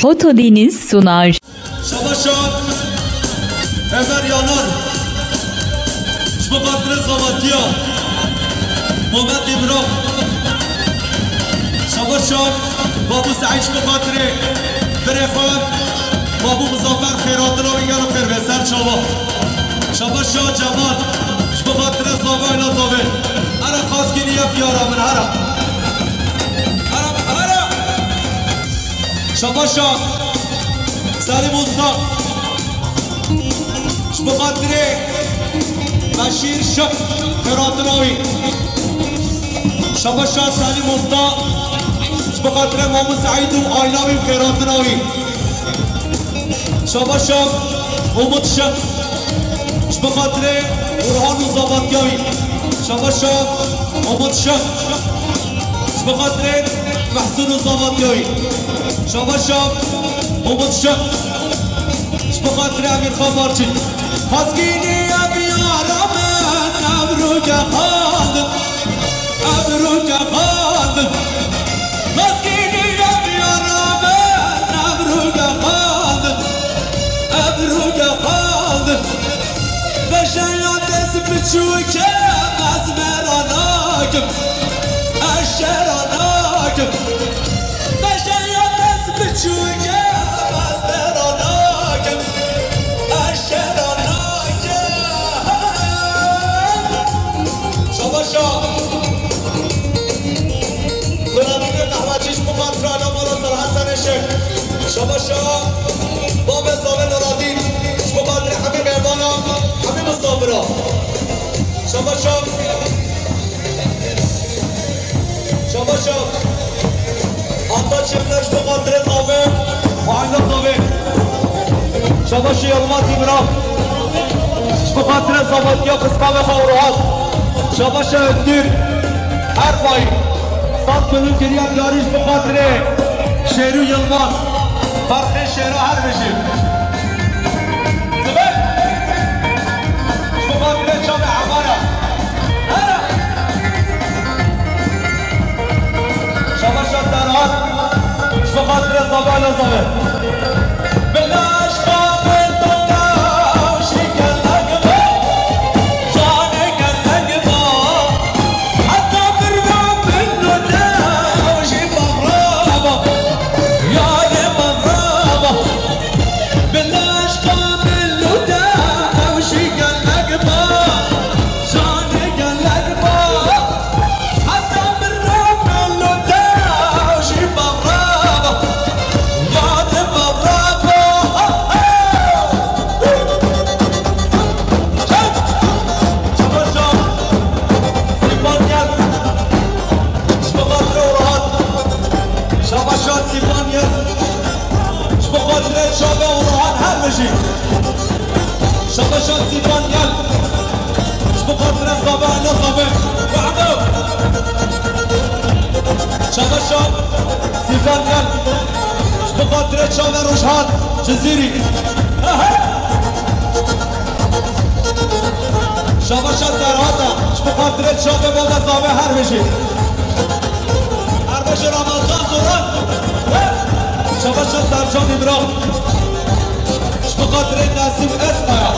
Foto Deniz sunar. Şabaşan Ömer Yanar Şbukatlı Zavatiya Muhammed İbrahim Şabaşan Babu Said Şbukatlı Berefan Babu Muzaffer Khairatlı Vingar Kırveser Çava Şabaşan Cemal Şbukatlı Zavayla Zavay Ara Khazgini Yapyara Min Ara Ara Şabaşan Salim Usta Şbukatlı Bashir Şak Khairatlı Şabaşan Salim Usta Şbukatlı Muhammed Said Aynavi Khairatlı Şabaşan Umut Şak Şbukatlı Orhan Zavatyavi Şabaşan Umut Şak Şbukatlı Mahsun Zavatyavi Şabaşan Umut Şak Şbukatlı Amir Khabarçı Khazgini Yapyaramen Abruca Khadım Abruca Khadım Khazgini Yapyaramen Abruca Khadım Abruca Khadım Beşayat esbiçuke Azmeranakim Aşeranakim Beşayat esbiçuke Azmeranakim Aşeranakim Şabaşa Kıranine kahvaçiş Mukatlı Alamala Sarhasan Eşek Şabaşa Babel Zavel Aradin Şbukatlı Habib Erbana Habib Mustafa Şabaşa Şabaşa Hatta çiftler Şbukatlı Zavel Ayna Zavel Şabaşa Yalmaz İbrahim Şbukatlı Zavatya Kıska ve Kavruhat Şabaşa Özdür Erbay Sat Gönül Kiriyat Yarış Şbukatlı Şehru Yılmaz Farkı Şehru Herbeşi Zübek Şbukatlı Çabe Amara Şabaşa Serhat Şbukatlı Zavala Zavel Belaş Kabel Toka Şikel Agba Şane Gel Agba Hatta bir Rabin Nuda Şibabraba Yâre Babraba Belaş Kabel Nuda Şikel Agba Şane Gel Agba Hatta bir Rabin Nuda Şibabraba Yâre Babraba Şabaşan Sipanya Şbukatlı Çabe Orhan Herbeşi Şabaşan Sipanya Şbukatlı Zabana Zabe Ba'da Şabaşan Sipanya Şbukatlı Çabe Ruşhan Ceziri Şabaşan Serhata Şbukatlı Çabe Baba Zabe Herbeşi Herbeşi Ramazan Zoran Şabaşan Sercan İbrahim Şbukatlı Nasim Esmaya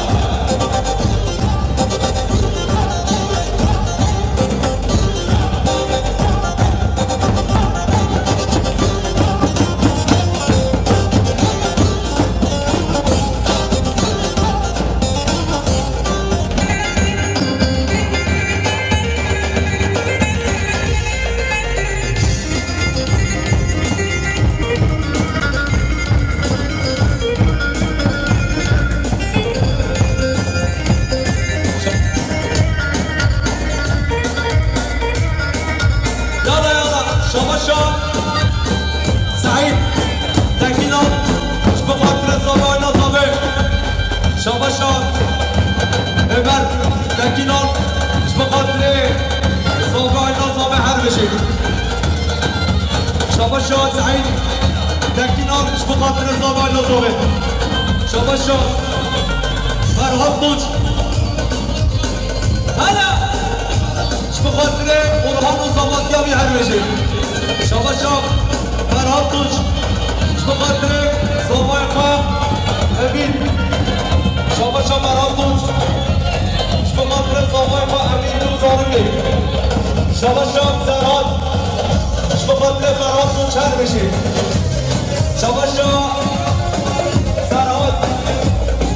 Şabaşan Said Tekinal Şbukatlı Zavayla Zavay Şabaşan Ömer Tekinal Şbukatlı Zavayla Zavay Herbeşi Şabaşan Said Tekinal Şbukatlı Zavayla Zavay Şabaşan Ferhat Tunç Hala Şbukatlı Orhan Zavatya bir Herbeşi Şabaşan Ferhat Tunç Şbukatlı خاطر زاوای با امین روزانوی شما شام زراد به خاطر فراد منچر بشید شما شام زراد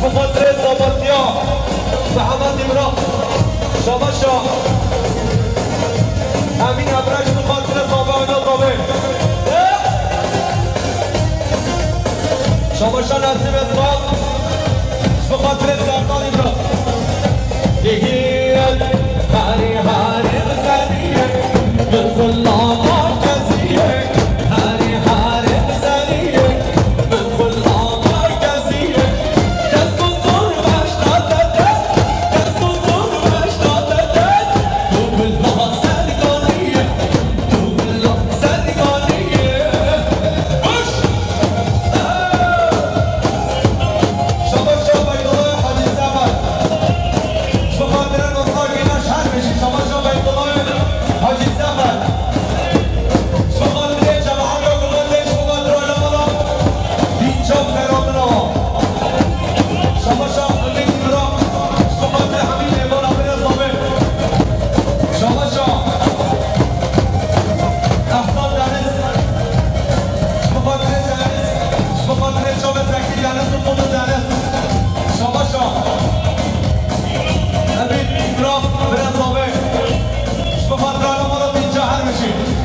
به خاطر زابطیا محمد امرا شما شام امین ابرش به خاطر زاوای زاوای شما شام نصیب اسلام به خاطر سردان امرا هیل هاری هاری بزنیه من ظلام مرکزیه هاری هاری بزنیه من ظلام مرکزیه دست و زور بشناده دست و زور بشناده تو بالله سرگانیه تو بالله سرگانیه بش شما شما ایدالای حاجی زمان بخاطر نطاق اینا شهر بشید شما شما ایدالای حاجی زمان بخاطر جماعت را گماندش بخاطر علمانا اینجا خیرات نوا شما شما امید را بخاطر همین ایمان امیر زامه شما شما احسان دنس بخاطر دنس بخاطر جامع زکی دنس و خود دنس شما شما امید ایمران برزامه بخاطر علمانا اینجا هر بشید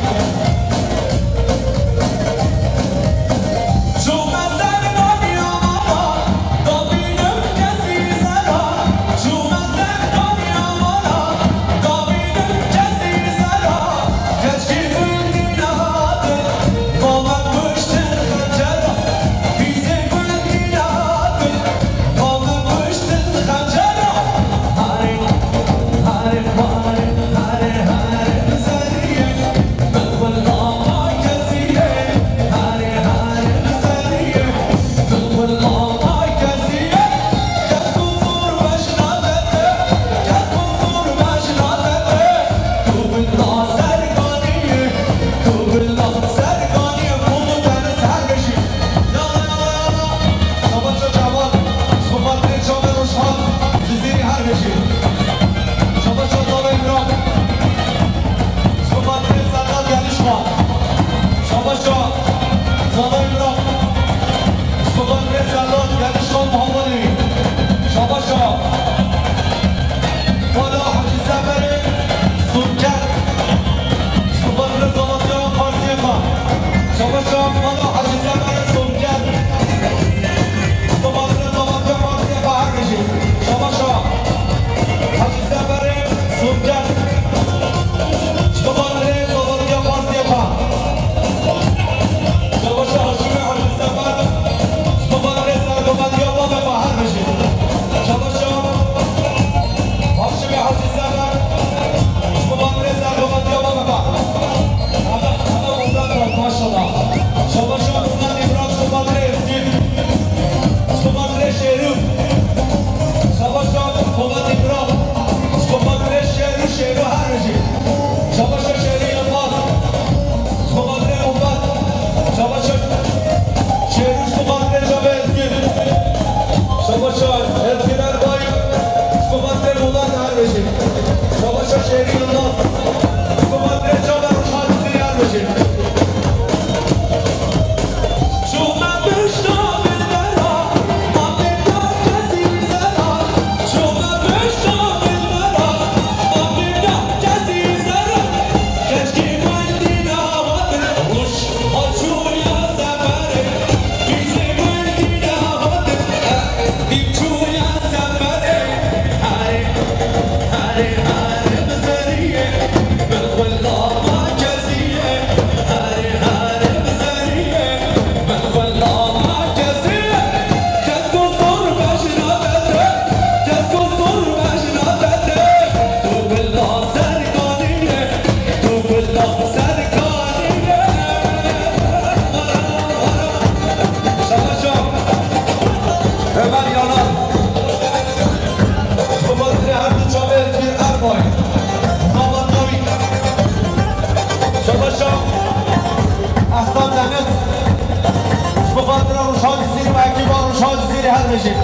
حل بشید.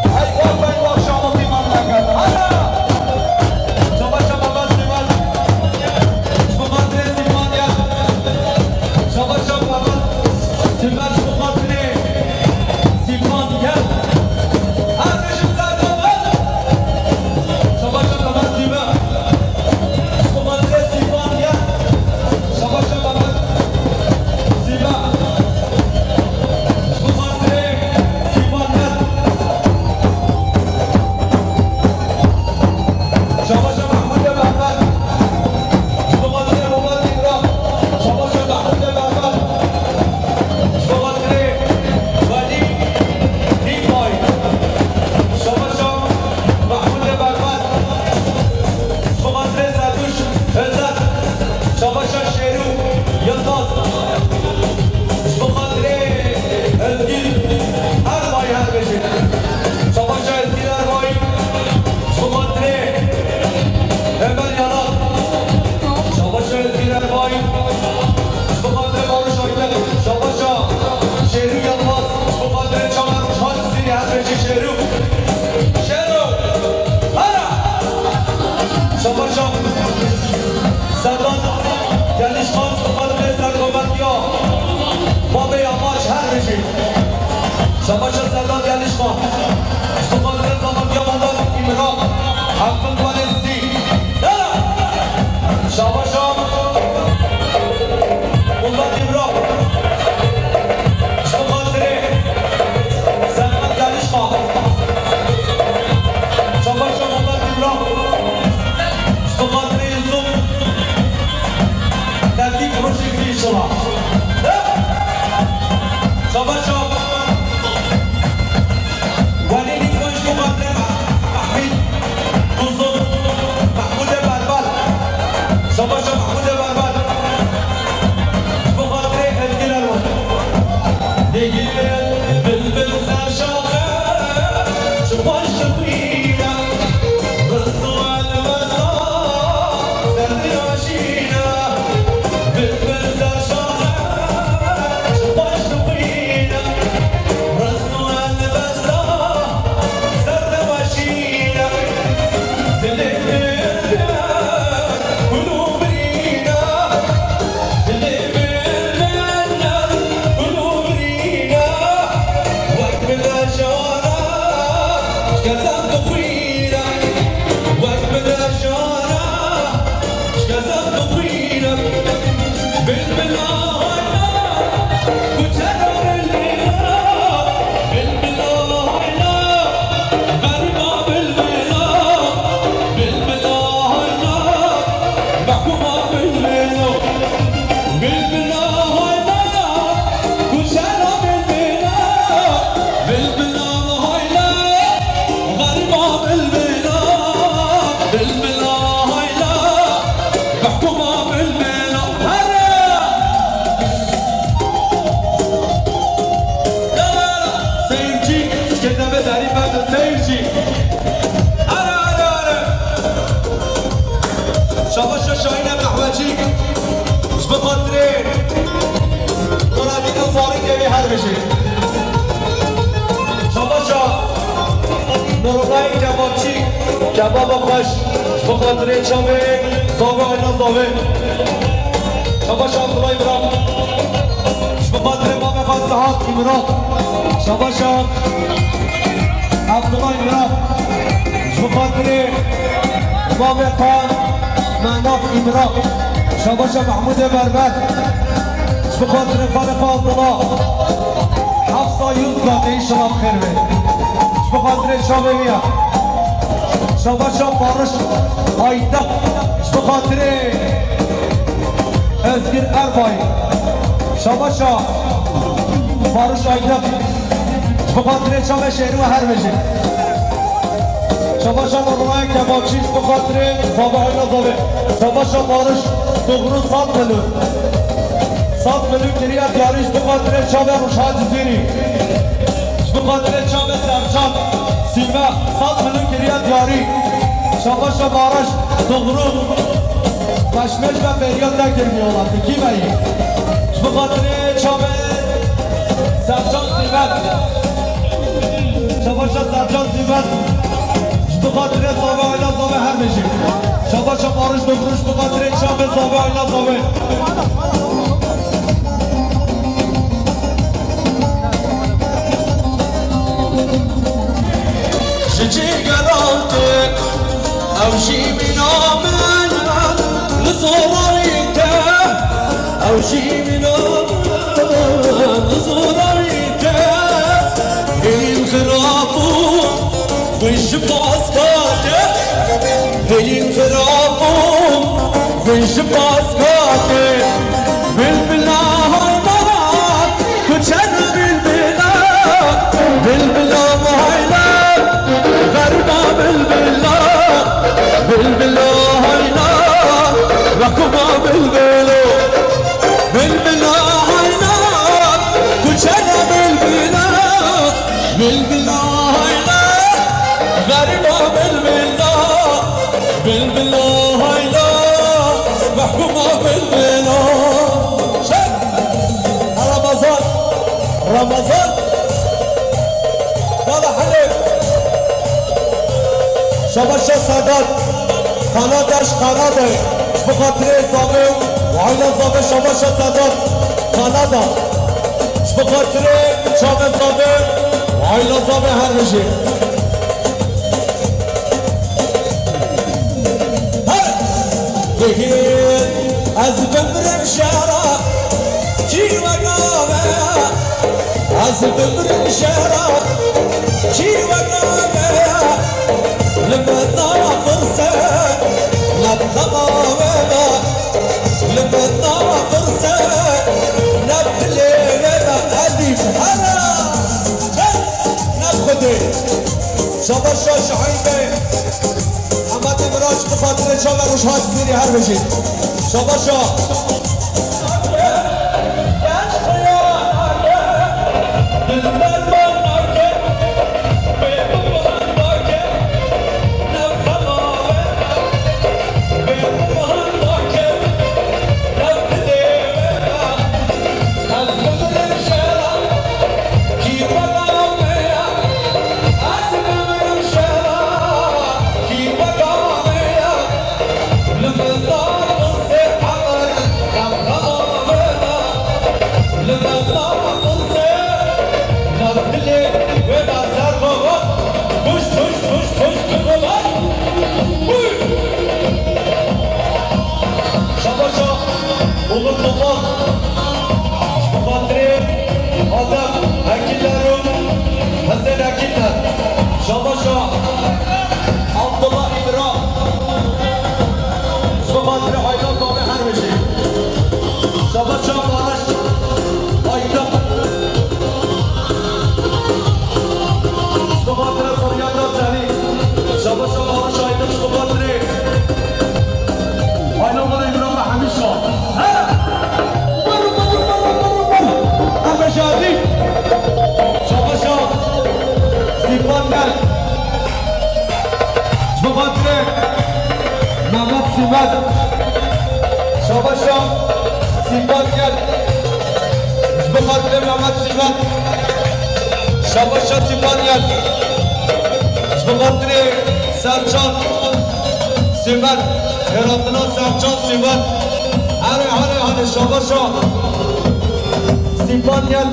ای بابا شما تیمان نکرد. شباش سرداد یعنیش خواه اشتغال رزامان یا مداد ایمران حقم والستی شباش مداد ایمران اشتغال سرداد یعنیش خواه شباش مداد ایمران اشتغال یزوم تدیق روشی فی شما شباش شباشا محمود برباد بخاطر ازگیر الوان دیگی بلبل سرشاخه شباش شفینا رسو المسا سردی ماشینا بلبل سرشاخه شباش شفینا رسو المسا سردی ماشینا شباشا شاهین قهوه‌چی به خاطر مرادی فارغ هر بشه شباشا نورالله کبابچی کباب خوش به خاطر چامه زاوه آینا زاوه شباشا عبدالله ابراهیم به خاطر امام فاتحات امران شباشا عبدالله ابراهیم به خاطر امام خان مناف امران شباشا محمود بربد به خاطر خالق عبدالله حفظا یوزا این شما خیر بید به خاطر شامه میا شباشا بارش آیده به خاطر ازگیر اربای شباشا بارش آیده به خاطر شامه شهر و هر بشه شباشا نورالله کبابچی به خاطر زابه های نزابه شباشا بارش دغرو 100 میلیون گریه دیاریش به خاطر چابه روشاد زیری به خاطر چابه سرچان سیمه 100 میلیون گریه دیاری شباشا بارش دغرو مشمش و بریاد نگرمی اومد کی بایی به خاطر چابه سرچان سیمه شباشا سرچان سیمه به خاطر زابه آینا زابه هر بشیم شباشا بارش دغروش به خاطر چابه زابه آینا زابه جيجرانتك او شي من عمل لصوريته او شي من عمل لصوريته الانخرافو وش باسكاته الانخرافو وش باسكاته بالبلاه هايلات كتشر بالبلاه هايلات غربة بالبلا هاينا ركبة بالبلا هاينا كشنا بالبلا هاينا غربة بالبلا هاينا محكومة بالبلا رمضان يلا حليب شباشا سادات قناتش قناته بخاطر زابه وعينا زابه شباشا سادات قناته بخاطر شابه زابه آیلا زابه هر بشه بگیر از بمرم شهرها کی وقامه از بمرم شهرها کی وقامه لمنا فرصة نبخمامه لمنا فرصة نبخليه أديب هلا نبخده شبا شاش عينه محمد امراج بخاطر شاور روش هات زیری هر بشید شبا شا شاباشا سیمباد گل بخاطر محمد سیمباد شاباشا سیمباد گل بخاطر سرچان سیمباد هراتنا سرچان سیمباد هره شاباشا سیمباد گل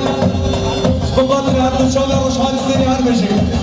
بخاطر هر شاله روشان سری هر بشی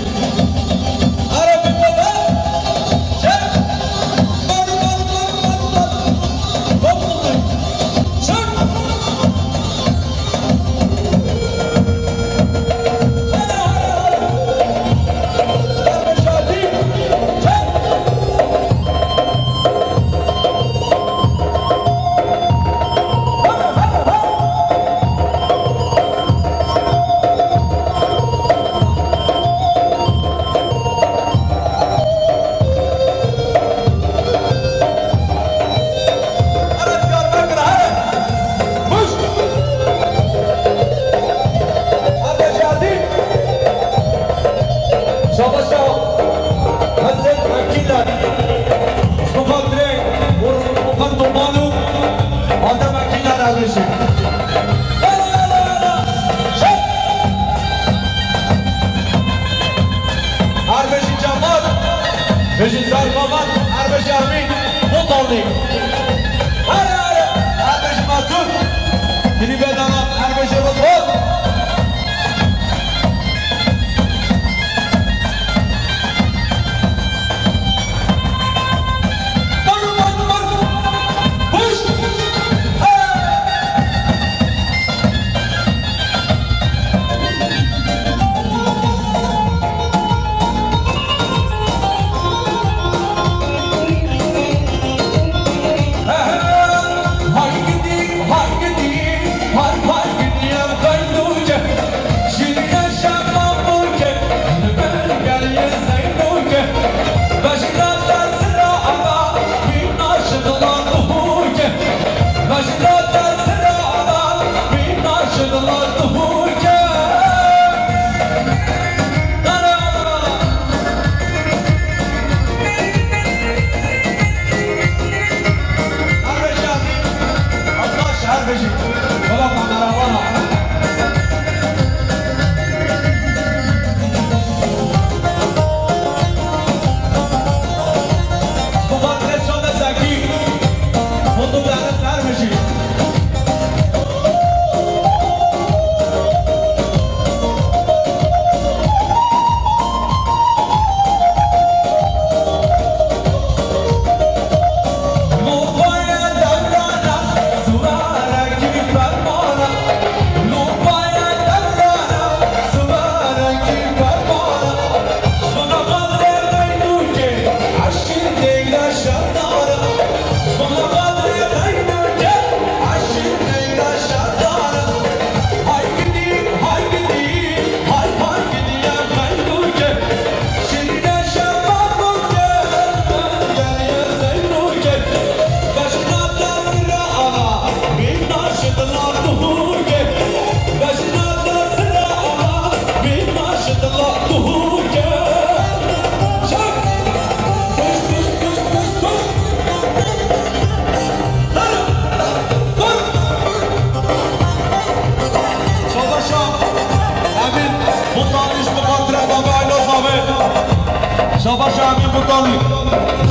شاباش امین بودانی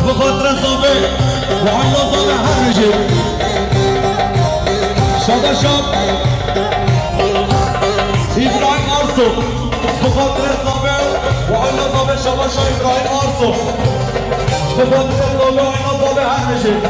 بخاطر زابه و آیلا زابه هر رژیم شاباش ابراهیم آرسو بخاطر زابه و آیلا زابه شاباش ابراهیم آرسو بخاطر زابه و آیلا زابه هر رژیم